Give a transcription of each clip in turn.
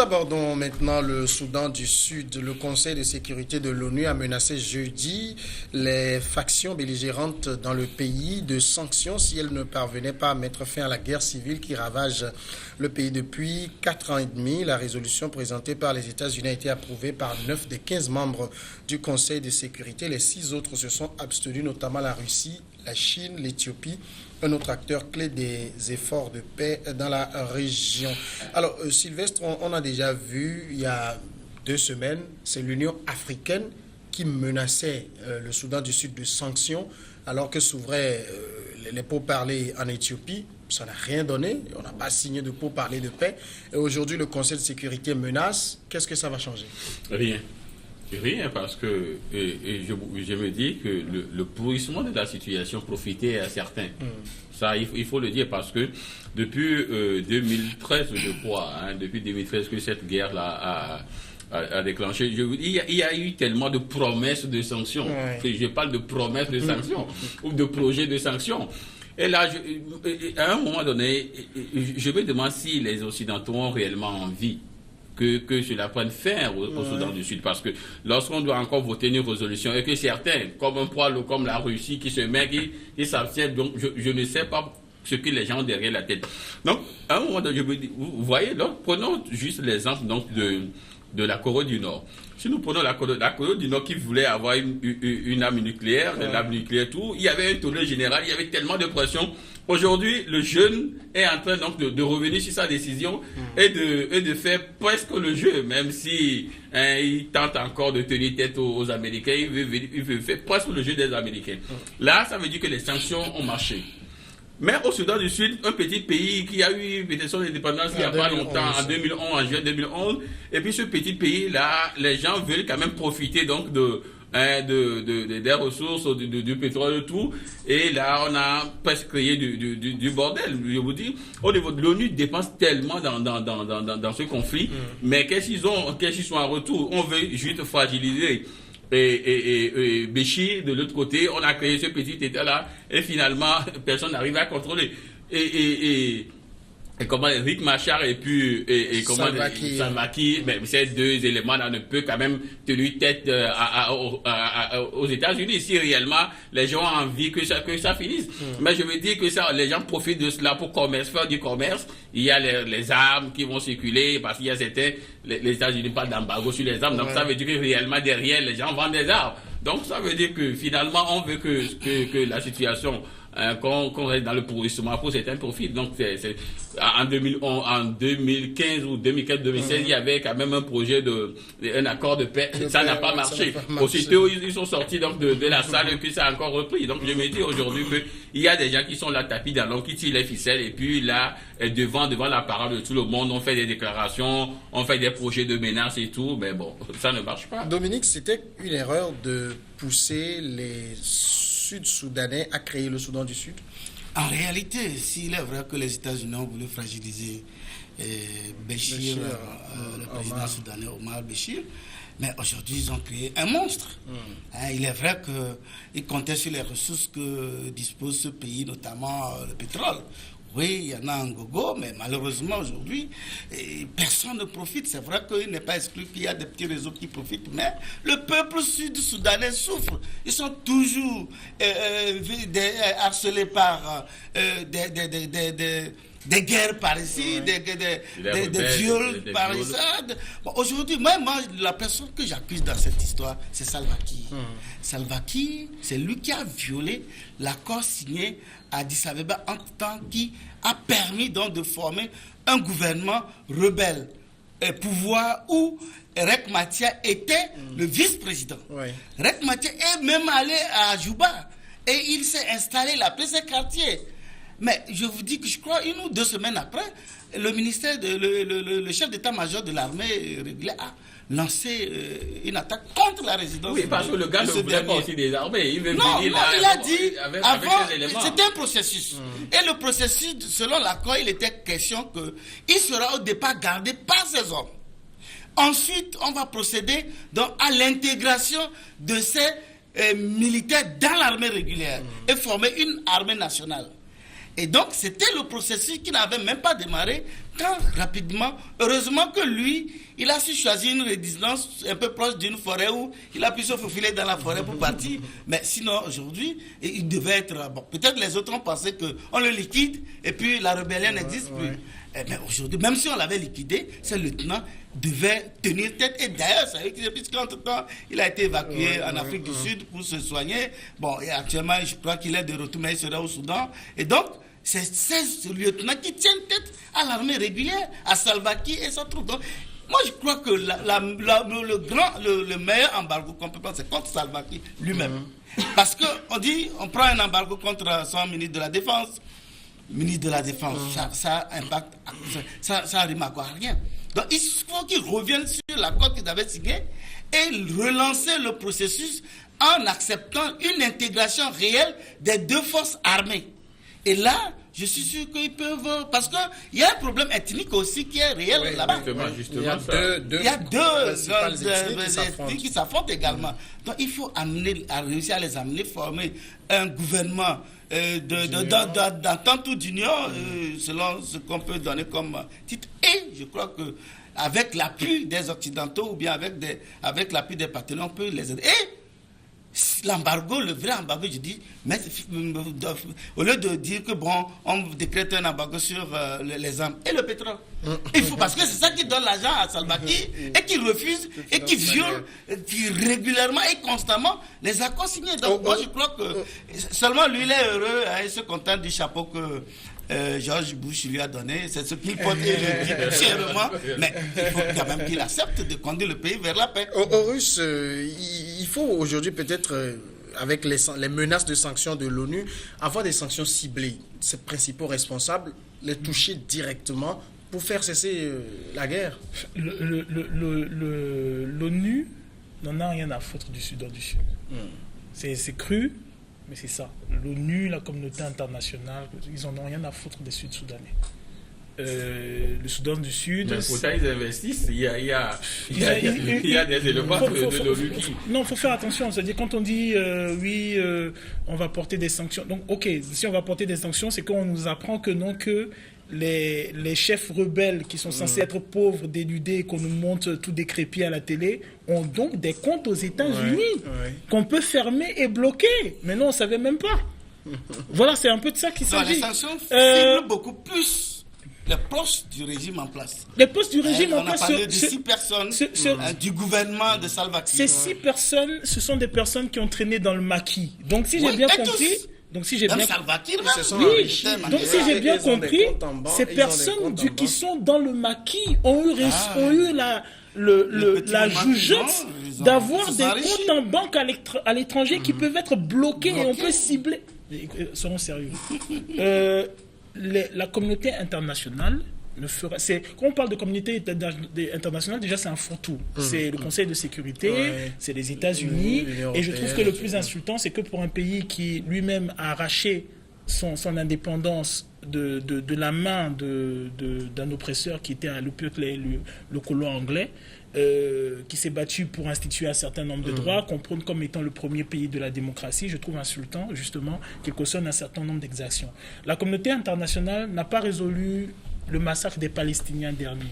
abordons maintenant le Soudan du Sud. Le Conseil de sécurité de l'ONU a menacé jeudi les factions belligérantes dans le pays de sanctions si elles ne parvenaient pas à mettre fin à la guerre civile qui ravage le pays depuis 4 ans et demi. La résolution présentée par les États-Unis a été approuvée par 9 des 15 membres du Conseil de sécurité. Les 6 autres se sont abstenus, notamment la Russie, la Chine, l'Éthiopie, un autre acteur clé des efforts de paix dans la région. Alors, Sylvestre, on a déjà vu il y a 2 semaines, c'est l'Union africaine qui menaçait le Soudan du Sud de sanctions alors que s'ouvraient les pourparlers en Éthiopie. Ça n'a rien donné, on n'a pas signé de pourparlers de paix. Et aujourd'hui, le Conseil de sécurité menace. Qu'est-ce que ça va changer? Rien. Rien, parce que je me dis que le pourrissement de la situation profitait à certains. Ça, il faut le dire, parce que depuis 2013, je crois, depuis 2013 que cette guerre-là a déclenché, je vous dis, il y a eu tellement de promesses de sanctions. Que je parle de promesses de sanctions ou de projets de sanctions. Et là, à un moment donné, je me demande si les Occidentaux ont réellement envie que cela prenne fin au Soudan du Sud, parce que lorsqu'on doit encore voter une résolution et que certains, comme un poids lourd comme la Russie, qui se met, qui s'abstiennent, donc je ne sais pas ce que les gens ont derrière la tête. Donc, à un moment donné, je me dis, vous voyez, donc, prenons juste l'exemple donc de la Corée du Nord. Si nous prenons la Corée du Nord qui voulait avoir une arme nucléaire, l'arme nucléaire, tout, il y avait un tollé général, il y avait tellement de pression. Aujourd'hui, le jeune est en train donc de revenir sur sa décision et de faire presque le jeu, même si il tente encore de tenir tête aux Américains, il veut faire presque le jeu des Américains. Là, ça veut dire que les sanctions ont marché. Mais au Soudan du Sud, un petit pays qui a eu son indépendance il n'y a pas longtemps, en 2011, en juin 2011, et puis ce petit pays-là, les gens veulent quand même profiter donc des ressources, du pétrole et tout, et là on a presque créé du bordel. Je vous dis, au niveau de l'ONU dépense tellement dans ce conflit, mais qu'est-ce qu'ils sont en retour? On veut juste fragiliser et Béchir, de l'autre côté, on a créé ce petit État-là, et finalement, personne n'arrive à contrôler. Et comment Riek Machar et puis comment Salva Kiir, mais ces 2 éléments-là ne peuvent quand même tenir tête aux États-Unis si réellement les gens ont envie que ça finisse. Mais je veux dire que ça, les gens profitent de cela pour faire du commerce. Il y a les armes qui vont circuler parce qu'il y a certains, les États-Unis parlent d'embargo sur les armes, donc ça veut dire que réellement derrière les gens vendent des armes. Donc ça veut dire que finalement on veut que la situation qu'on reste dans le pourrissement pour certains profits. Donc en 2015 ou 2016, il y avait quand même un projet un accord de paix. Ça n'a pas marché. Aussitôt, ils sont sortis donc de la salle et puis ça a encore repris. Donc je me dis aujourd'hui qu'il y a des gens qui sont là tapis dans l'ombre, qui tirent les ficelles, et puis là, devant la parole de tout le monde, on fait des déclarations, on fait des projets de menaces et tout, mais bon, ça ne marche pas. Dominique, c'était une erreur de pousser les Sud-Soudanais à créer le Soudan du Sud? En réalité, s'il est vrai que les États-Unis ont voulu fragiliser Béchir, le président soudanais Omar Béchir, mais aujourd'hui ils ont créé un monstre. Il est vrai qu'ils comptaient sur les ressources que dispose ce pays, notamment le pétrole. Oui, il y en a un gogo, mais malheureusement aujourd'hui, personne ne profite. C'est vrai qu'il n'est pas exclu qu'il y a des petits réseaux qui profitent, mais le peuple sud-soudanais souffre. Ils sont toujours harcelés par des guerres par ici, des viols par ici. Bon, aujourd'hui, moi, la personne que j'accuse dans cette histoire, c'est Salva Kiir. Salva Kiir, c'est lui qui a violé l'accord signé à Addis Abeba en temps qui a permis donc de former un gouvernement rebelle, pouvoir où Riek Machar était le vice-président. Riek Machar est même allé à Juba et il s'est installé, il a pris ses quartiers. Mais je vous dis que je crois 1 ou 2 semaines après, le chef d'état-major de l'armée régulière a lancé une attaque contre la résidence. Oui, parce que le gars ne voulait pas aussi désarmer. Il veut non, venir là. Il a dit, avant, c'était un processus. Et le processus, selon l'accord, il était question qu'il sera au départ gardé par ses hommes. Ensuite, on va procéder donc à l'intégration de ces militaires dans l'armée régulière et former une armée nationale. Et donc, c'était le processus qui n'avait même pas démarré quand, rapidement, heureusement que lui, il a su choisir une résidence un peu proche d'une forêt où il a pu se faufiler dans la forêt pour partir. Mais sinon, aujourd'hui, il devait être... Bon, peut-être les autres ont pensé qu'on le liquide et puis la rébellion n'existe plus. Mais aujourd'hui, même si on l'avait liquidé, ce lieutenant devait tenir tête. Et d'ailleurs, ça veut dire puisqu'entre-temps, il a été évacué en Afrique du Sud pour se soigner. Bon, et actuellement, je crois qu'il est de retour, mais il sera au Soudan. Et donc, c'est ce lieutenant qui tient tête à l'armée régulière, à Salva Kiir et sa troupe. Donc, moi, je crois que le meilleur embargo qu'on peut prendre, c'est contre Salva Kiir lui-même. Parce qu'on dit, on prend un embargo contre son ministre de la Défense. Ministre de la Défense, ça impacte, ça rime à quoi? Rien. Donc, il faut qu'ils reviennent sur l'accord qu'ils avaient signé et relancer le processus en acceptant une intégration réelle des deux forces armées. Et là, je suis sûr qu'ils peuvent... Parce qu'il y a un problème ethnique aussi qui est réel là-bas. Justement, il y a deux ethnies qui s'affrontent également. Donc, il faut réussir à les amener, former un gouvernement d'entente ou d'union, selon ce qu'on peut donner comme titre. Et je crois que avec l'appui des Occidentaux ou bien avec l'appui des partenaires, on peut les aider. Et l'embargo, le vrai embargo, je dis, mais, au lieu de dire que bon, on décrète un embargo sur les armes et le pétrole. Il faut, parce que c'est ça qui donne l'argent à Salva Kiir et qui refuse et qui viole régulièrement et constamment les accords signés. Donc moi je crois que seulement lui il est heureux, il se contente du chapeau que George Bush lui a donné, c'est ce qu'il porte et le dit chèrement, mais il faut quand même qu'il accepte de conduire le pays vers la paix. Horus, il faut aujourd'hui peut-être, avec les menaces de sanctions de l'ONU, avoir des sanctions ciblées. Ces principaux responsables, les toucher directement pour faire cesser la guerre. L'ONU n'en a rien à foutre du Soudan du Sud. C'est cru. Mais c'est ça. L'ONU, la communauté internationale, ils n'en ont rien à foutre des Sud-Soudanais. Le Soudan du Sud... Mais pourtant, ils investissent. Il y a des éléments de l'ONU. Non, il faut faire attention. C'est-à-dire, quand on dit, on va porter des sanctions... Donc, ok, si on va porter des sanctions, c'est qu'on nous apprend que non, que les chefs rebelles qui sont censés être pauvres, dénudés, qu'on nous montre tout décrépit à la télé, ont donc des comptes aux États-Unis qu'on peut fermer et bloquer. Mais non, on ne savait même pas. Voilà, c'est un peu de ça qu'il s'agit. Les sanctions ciblent beaucoup plus les postes du régime en place. Les postes du régime en place... On a parlé de 6 personnes du gouvernement de Salva Kiir. Ces 6 personnes, ce sont des personnes qui ont traîné dans le maquis. Donc si j'ai bien compris... Donc si j'ai bien compris, ces personnes qui sont dans le maquis ont eu la jugeoce d'avoir des comptes en banque à l'étranger qui peuvent être bloqués et on peut cibler. Soyons sérieux. La communauté internationale quand on parle de communauté internationale, déjà c'est un fourre-tout. C'est le Conseil de sécurité, c'est les États-Unis, et je trouve que le plus insultant, c'est que pour un pays qui lui-même a arraché son indépendance de la main d'un oppresseur qui était à l'époque le colon anglais, qui s'est battu pour instituer un certain nombre de droits, qu'on prône comme étant le premier pays de la démocratie, je trouve insultant, justement, qu'il cautionne un certain nombre d'exactions. La communauté internationale n'a pas résolu le massacre des Palestiniens dernier.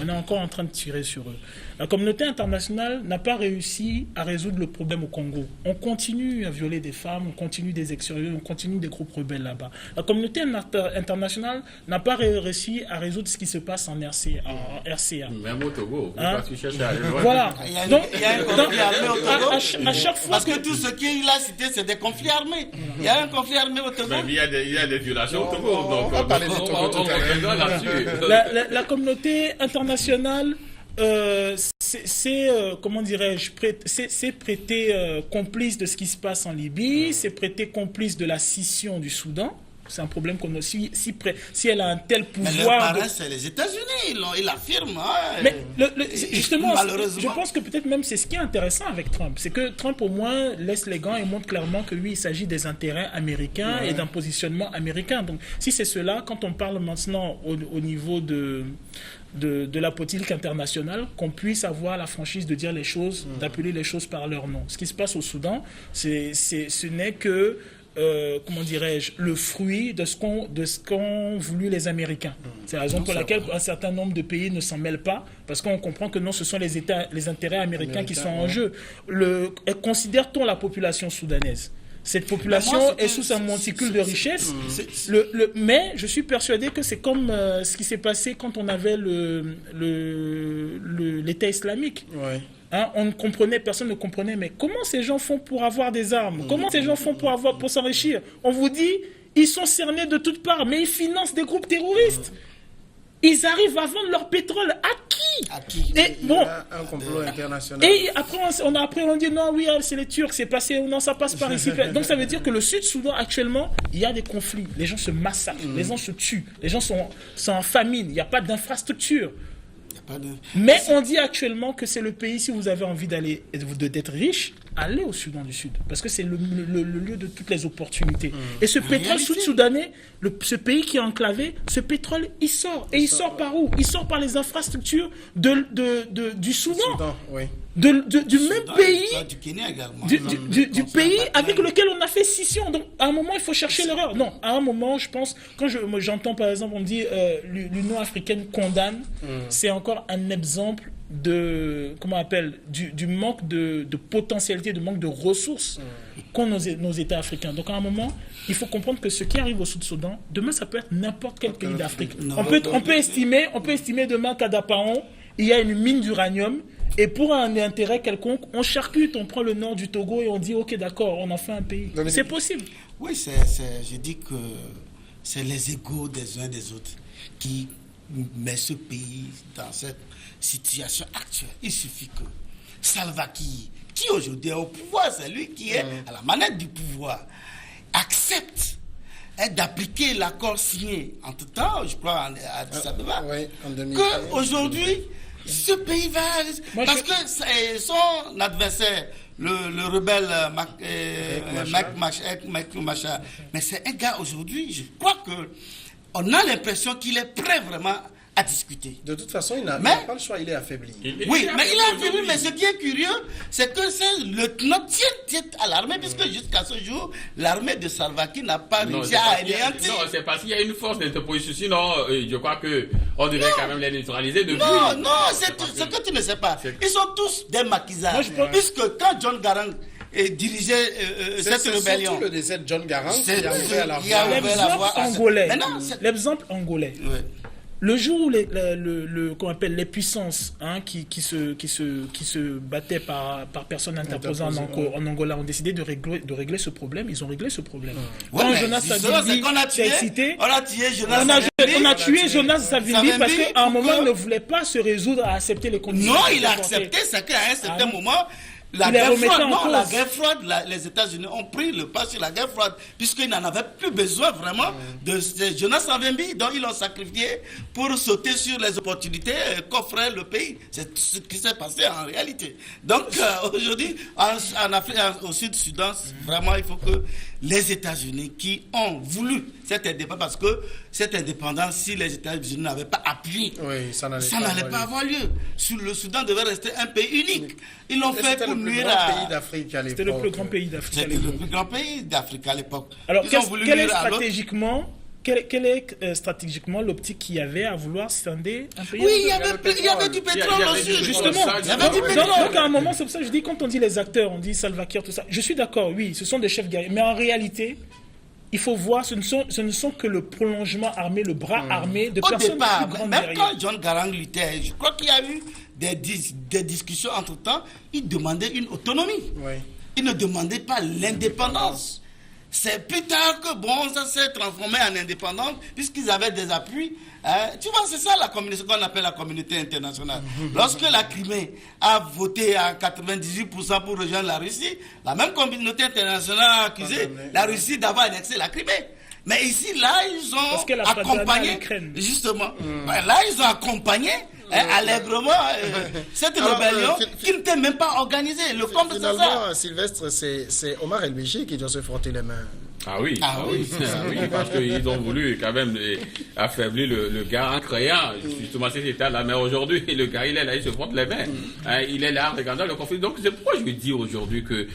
On est encore en train de tirer sur eux. La communauté internationale n'a pas réussi à résoudre le problème au Congo. On continue à violer des femmes, on continue des extérieurs, on continue des groupes rebelles là-bas. La communauté internationale n'a pas réussi à résoudre ce qui se passe en RCA. Même au Togo, parce que tu cherches à aller loin. Voilà. Il y a un conflit armé au Togo. À chaque fois parce que tout ce qu'il a cité, c'est des conflits armés. Il y a un conflit armé au Togo. Mais il y a des violations au Togo. Donc, on va parler du Togo tout à l'heure. La communauté internationale, comment dirais-je, c'est prêté complice de ce qui se passe en Libye, c'est prêté complice de la scission du Soudan. C'est un problème qu'on a. Si elle a un tel pouvoir. Mais leur parrain, c'est les États-Unis, ils l'affirment. Mais justement, je pense que peut-être même c'est ce qui est intéressant avec Trump. C'est que Trump, au moins, laisse les gants et montre clairement que lui, il s'agit des intérêts américains et d'un positionnement américain. Donc, si c'est cela, quand on parle maintenant au niveau de la politique internationale, qu'on puisse avoir la franchise de dire les choses, d'appeler les choses par leur nom. Ce qui se passe au Soudan, ce n'est que comment dirais-je, le fruit de ce qu'ont voulu les Américains. C'est la raison pour laquelle un certain nombre de pays ne s'en mêlent pas, parce qu'on comprend que non, ce sont les intérêts américains qui sont en jeu. Considère-t-on la population soudanaise ? Cette population est sous un monticule de richesse, mais je suis persuadé que c'est comme ce qui s'est passé quand on avait l'État islamique. Ouais. Hein, personne ne comprenait, mais comment ces gens font pour avoir des armes ? Comment ces gens font pour s'enrichir ? On vous dit, ils sont cernés de toutes parts, mais ils financent des groupes terroristes. Ils arrivent à vendre leur pétrole à qui ? Et bon, un complot international. Et après, on dit non, oui, c'est les Turcs, c'est passé, non, ça passe par ici. Donc ça veut dire que le Sud-Soudan, actuellement, il y a des conflits. Les gens se massacrent, les gens se tuent, les gens sont en famine, il n'y a pas d'infrastructure. Mais on dit actuellement que c'est le pays, si vous avez envie d'être riche, allez au Soudan du Sud, parce que c'est le lieu de toutes les opportunités. Et ce pétrole sud-soudanais, ce pays qui est enclavé, ce pétrole, il sort. Et il sort par où ? Il sort par les infrastructures du Soudan. Oui. Du même pays, du Kenya également. Du pays avec lequel on a fait scission. Donc, à un moment, il faut chercher l'erreur. Non, à un moment, je pense, quand j'entends par exemple, on me dit l'Union africaine condamne, c'est encore un exemple du manque de potentialité, du manque de ressources qu'ont nos États africains. Donc, à un moment, il faut comprendre que ce qui arrive au Sud-Soudan, demain, ça peut être n'importe quel pays d'Afrique. On peut estimer demain qu'à Dapaon, il y a une mine d'uranium. Et pour un intérêt quelconque, on charcute, on prend le nord du Togo et on dit ok, d'accord, on en fait un pays. C'est possible. Oui, je dis que c'est les égos des uns des autres qui mettent ce pays dans cette situation actuelle. Il suffit que Salva Kiir, qui aujourd'hui est au pouvoir, c'est lui qui est à la manette du pouvoir, accepte d'appliquer l'accord signé entre-temps, je crois, à Addis Abeba, qu'aujourd'hui, ce pays va... Parce que son adversaire, le rebelle Mac Machar, mais c'est un gars aujourd'hui, je crois qu'on a l'impression qu'il est prêt vraiment à discuter. De toute façon, il n'a pas le choix, il est affaibli. Mais il est affaibli, mais ce qui est curieux, c'est que ce lieutenant tient à l'armée, puisque jusqu'à ce jour, l'armée de Salva Kiir n'a pas réussi à anéantir. Non, c'est parce qu'il y a une force d'interposition, sinon je crois qu'on devrait quand même les neutraliser. Non, c'est ce que tu ne sais pas. Ils sont tous des maquisards. Puisque quand John Garang dirigeait cette rébellion... C'est surtout le décès de John Garang qui a ouvert la voie. L'exemple angolais. Le jour où qu'on appelle les puissances qui se battaient par personne interposée en Angola ont décidé de régler ce problème, ils ont réglé ce problème. Quand Jonas Savimbi s'est excité, on a tué Jonas Savimbi parce qu'à un moment il ne voulait pas se résoudre à accepter les conditions. Non, il a accepté, c'est qu'à un certain moment... La guerre froide, les États-Unis ont pris le pas sur la guerre froide, puisqu'ils n'en avaient plus besoin vraiment de Jonas Savimbi, dont ils l'ont sacrifié pour sauter sur les opportunités qu'offrait le pays. C'est ce qui s'est passé en réalité. Donc aujourd'hui, en Afrique, au Sud-Soudan, vraiment il faut que les États-Unis qui ont voulu cette indépendance, parce que cette indépendance, si les États-Unis n'avaient pas appuyé, ça n'allait pas avoir lieu. Le Soudan devait rester un pays unique. Ils l'ont fait pour nuire à... C'était le plus grand pays d'Afrique à l'époque. C'était le plus grand pays d'Afrique à l'époque. Alors, quelle est stratégiquement l'optique qu'il y avait à vouloir scinder un pays? Oui, il y avait du pétrole aussi. Justement. Donc à un moment, c'est pour ça que je dis, quand on dit les acteurs, on dit Salva Kiir, tout ça. Je suis d'accord, oui, ce sont des chefs guerriers. Mais en réalité, il faut voir, ce ne sont que le prolongement armé, le bras armé de personnes plus grandes même quand John Garang luttait, je crois qu'il y a eu des discussions entre-temps, il demandait une autonomie. Oui. Il ne demandait pas l'indépendance. C'est plus tard que ça s'est transformé en indépendance, puisqu'ils avaient des appuis. Tu vois, c'est ça ce qu'on appelle la communauté internationale. Lorsque la Crimée a voté à 98% pour rejoindre la Russie, la même communauté internationale a accusé la Russie d'avoir annexé la Crimée. Mais ici, là, ils ont accompagné, justement, là, ils ont accompagné allègrement cette rébellion qui n'était même pas organisée. Le comble, c'est ça. Finalement, Sylvestre, c'est Omar El-Béchi qui doit se frotter les mains. Ah oui, parce qu'ils ont voulu quand même affaiblir le gars en créant justement cet état-là. Mais aujourd'hui, le gars, il est là, il se frotte les mains. Il est là, regardant le conflit. Donc c'est pourquoi je dis aujourd'hui que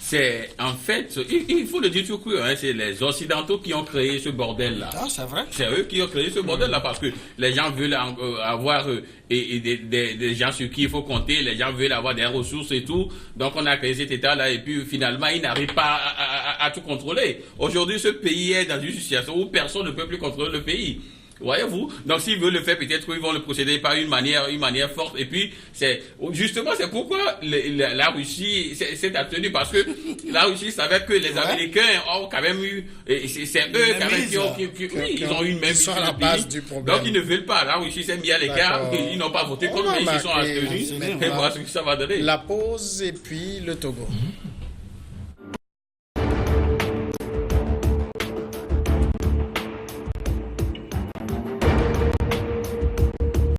c'est en fait, il faut le dire tout cru, hein, c'est les Occidentaux qui ont créé ce bordel-là. Ah, c'est vrai. C'est eux qui ont créé ce bordel-là parce que les gens veulent avoir des gens sur qui il faut compter, les gens veulent avoir des ressources et tout. Donc on a créé cet État-là et puis finalement ils n'arrivent pas à tout contrôler. Aujourd'hui, ce pays est dans une situation où personne ne peut plus contrôler le pays. Voyez-vous? Donc, s'ils veulent le faire, peut-être qu'ils vont le procéder par une manière forte. Et puis, c'est pourquoi la Russie s'est abstenue, parce que la Russie savait que les Américains ont quand même eu, c'est eux quand même ils ont eu une même vision à la base du problème. Donc, ils ne veulent pas. La Russie s'est mis à l'écart, ils n'ont pas voté contre, mais ils se sont abstenus. Et voilà ce que ça va donner. La pause et puis le Togo.